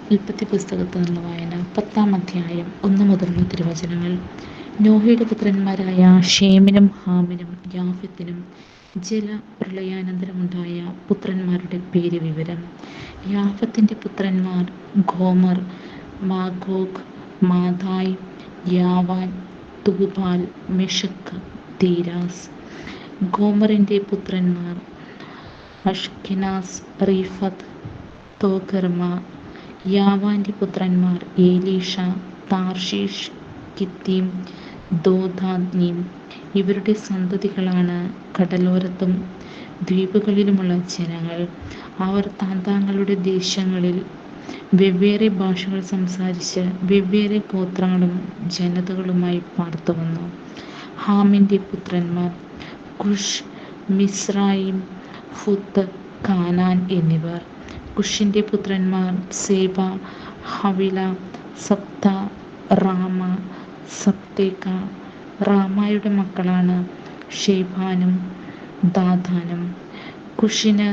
ഉൽപ്പത്തി പുസ്തകത്തിൽ നിന്നുള്ള വായന 10-ാം അധ്യായം 1 മുതലുള്ള തിരുവചനങ്ങൾ. നോഹയുടെ പുത്രന്മാരായ ഷേമിനും ഹാമിനും യാഫെത്തിനും ജലപ്രളയാനന്തരമുണ്ടായ പുത്രന്മാരുടെ പേര് വിവരം. യാഫത്തിന്റെ പുത്രന്മാർ ഗോമർ, മാഗോഗ്, മാദായ്, യാവാൻ, തൂബാൽ, മെഷക്ക്, തീരാസ്. ഗോമറിന്റെ പുത്രന്മാർ അഷ്കെനാസ്, റീഫത്ത്, തോഗർമ. യാവാന്റെ പുത്രന്മാർ ഏലീഷ, താർഷീഷ്, കിത്തീം, ദോദാനീം. ഇവരുടെ സന്തതികളാണ് കടലോരത്തും ദ്വീപുകളിലുമുള്ള ജനങ്ങൾ. അവർ താന്താങ്ങളുടെ ദേശങ്ങളിൽ വെവ്വേറെ ഭാഷകൾ സംസാരിച്ച് വെവ്വേറെ ഗോത്രങ്ങളും ജനതകളുമായി പാർത്തുവന്നു. ഹാമിന്റെ പുത്രന്മാർ കുഷ്, മിസ്രയീം, ഫുത്ത്, കാനാൻ എന്നിവർ. കുഷിന്റെ പുത്രന്മാർ സേബ, ഹവില, സപ്ത, റാമ, സപ്തേക. റാമയുടെ മക്കളാണ് ഷേബാനും ദാഥാനും. കുഷിന്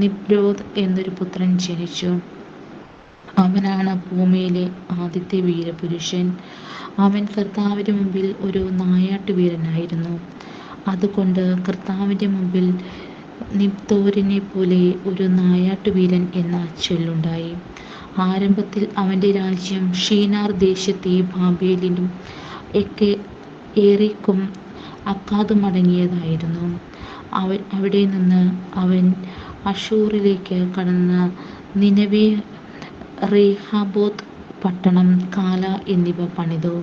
നിമ്രോദ് എന്നൊരു പുത്രൻ ജനിച്ചു. അവനാണ് ഭൂമിയിലെ ആദ്യത്തെ വീരപുരുഷൻ. അവൻ കർത്താവിന്റെ മുമ്പിൽ ഒരു നായാട്ടുവീരനായിരുന്നു. അതുകൊണ്ട് കർത്താവിന്റെ മുമ്പിൽ നിബ്തോരിനെ പോലെ ഒരു നായാട്ടുവീരൻ എന്ന ചൊല്ലുണ്ടായി. ആരംഭത്തിൽ അവന്റെ രാജ്യം ഷീനാർ ദേശത്തെ ബാബേലിനും ഏറെക്കും അക്കാദുമടങ്ങിയതായിരുന്നു. അവിടെ നിന്ന് അവൻ അഷൂറിലേക്ക് കടന്ന് നിനവെ, റേഹബോത്ത് പട്ടണം, കാല എന്നിവ പണിതു.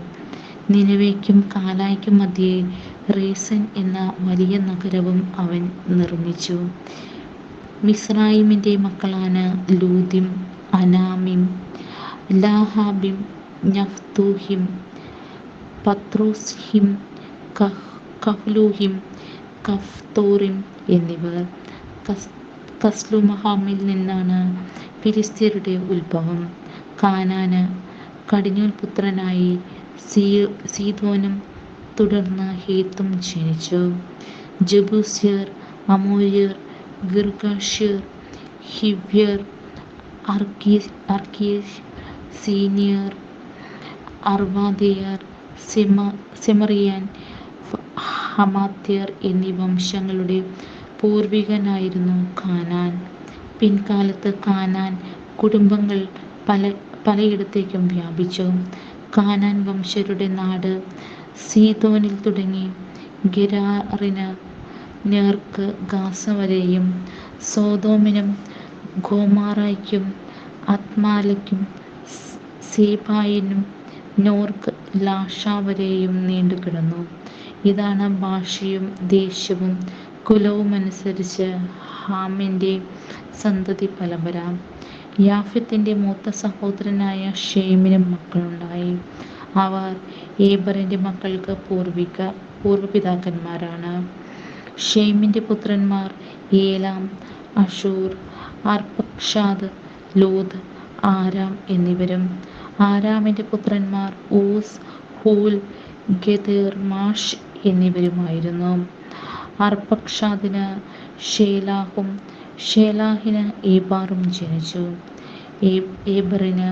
നിനവേക്കും കാലായ്ക്കും മധ്യേ റേസൻ എന്ന വലിയ നഗരവും അവൻ നിർമ്മിച്ചു. മിസ്രയീമിന്റെ മക്കളാണ് ലൂദിം, അനാമിം, ലാഹാബിം, നഫ്തൂഹിം, പത്രൂസിം, കഹ്ലൂഹിം, കഫ്തോറിം എന്നിവർ. കസ്ലുമഹാമിൽ നിന്നാണ് ഫിലിസ്ത്യരുടെ ഉത്ഭവം. കാനാന് കടിഞ്ഞൂൽ പുത്രനായി സീദോനും തുടർന്ന് ഹേത്തും ജനിച്ചു. ജബൂസ്യർ, അമോര്യർ, ഗിർഗാഷ്യർ, ഹിവ്യർ, അർക്കീഷ്, സീനിയർ, അർവാദേയർ, സെമറിയൻ, ഹമാത്യർ എന്നീ വംശങ്ങളുടെ പൂർവികനായിരുന്നു കാനാൻ. പിൻകാലത്ത് കാനാൻ കുടുംബങ്ങൾ പലയിടത്തേക്കും വ്യാപിച്ചു. കാനാൻ വംശജരുടെ നാട് സീദോനിൽ തുടങ്ങി ഗെരാറിന് നേർക്ക് ഗാസ വരെയും സോദോമിനും ഗോമോറായ്ക്കും അദ്മാലയ്ക്കും സേബായിനും നോർക്ക് ലാഷ വരെയും നീണ്ടുകിടന്നു. ഇതാണ് ഭാഷയും ദേശവും കുലവുമനുസരിച്ച് ഹാമിന്റെ സന്തതി പരമ്പര. യാഫെത്തിന്റെ മൂത്ത സഹോദരനായ ഷേമിനും മക്കളുണ്ടായി. അവർ ഏബറിന്റെ മക്കൾക്ക് പൂർവപിതാക്കന്മാരാണ്. ഷേമിന്റെ പുത്രന്മാർ ഏലാം, അഷൂർ, അർപ്പക്ഷാദ്, ലൂദ്, ആരാം എന്നിവരും. ആരാമിന്റെ പുത്രന്മാർ ഊസ്, ഹൂൽ, ഗെദേർ, മാഷ് എന്നിവരുമായിരുന്നു. അർപ്പക്ഷാദിന് ഷേലാഹും ഷേലാഹിന് ഏബാറും ജനിച്ചു. ഏബറിന്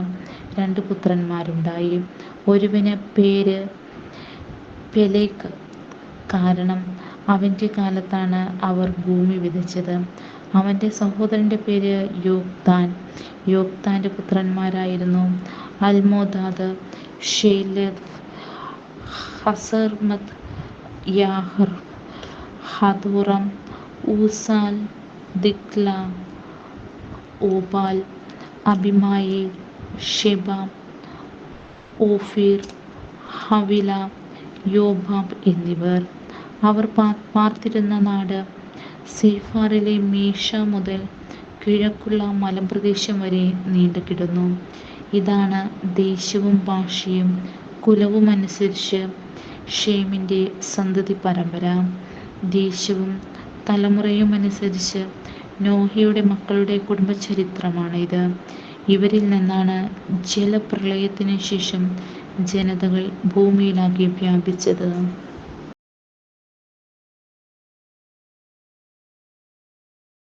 2 പുത്രന്മാരുണ്ടായി. ഒരുവന് പേര് പെലേഗ്, കാരണം അവന്റെ കാലത്താണ് അവർ ഭൂമി വിതച്ചത്. അവന്റെ സഹോദരന്റെ പേര് യോക്താൻ. യോക്താന്റെ പുത്രന്മാരായിരുന്നു അൽമോദാദ്, ഷേലെഫ്, ഹസർമത്ത്, യാഹർ, ഹദോറം, ഊസാൽ, ദിക്ല, ഓബാൽ, അബിമായേൽ, ഷെബ, ഓഫീർ, ഹവില, യോബാബ് എന്നിവർ. അവർ പാർത്തിരുന്ന നാട് സേഫാറിലെ മേശ മുതൽ കിഴക്കുള്ള മലമ്പ്രദേശം വരെ നീണ്ടുകിടന്നു. ഇതാണ് ദേശവും ഭാഷയും കുലവുമനുസരിച്ച് ഷേമിന്റെ സന്തതി പരമ്പര. ദേശവും തലമുറയുമനുസരിച്ച് നോഹയുടെ മക്കളുടെ കുടുംബചരിത്രമാണ് ഇത്. ഇവരിൽ നിന്നാണ് ജലപ്രളയത്തിനു ശേഷം ജനതകൾ ഭൂമിയിലാകെ വ്യാപിച്ചത്.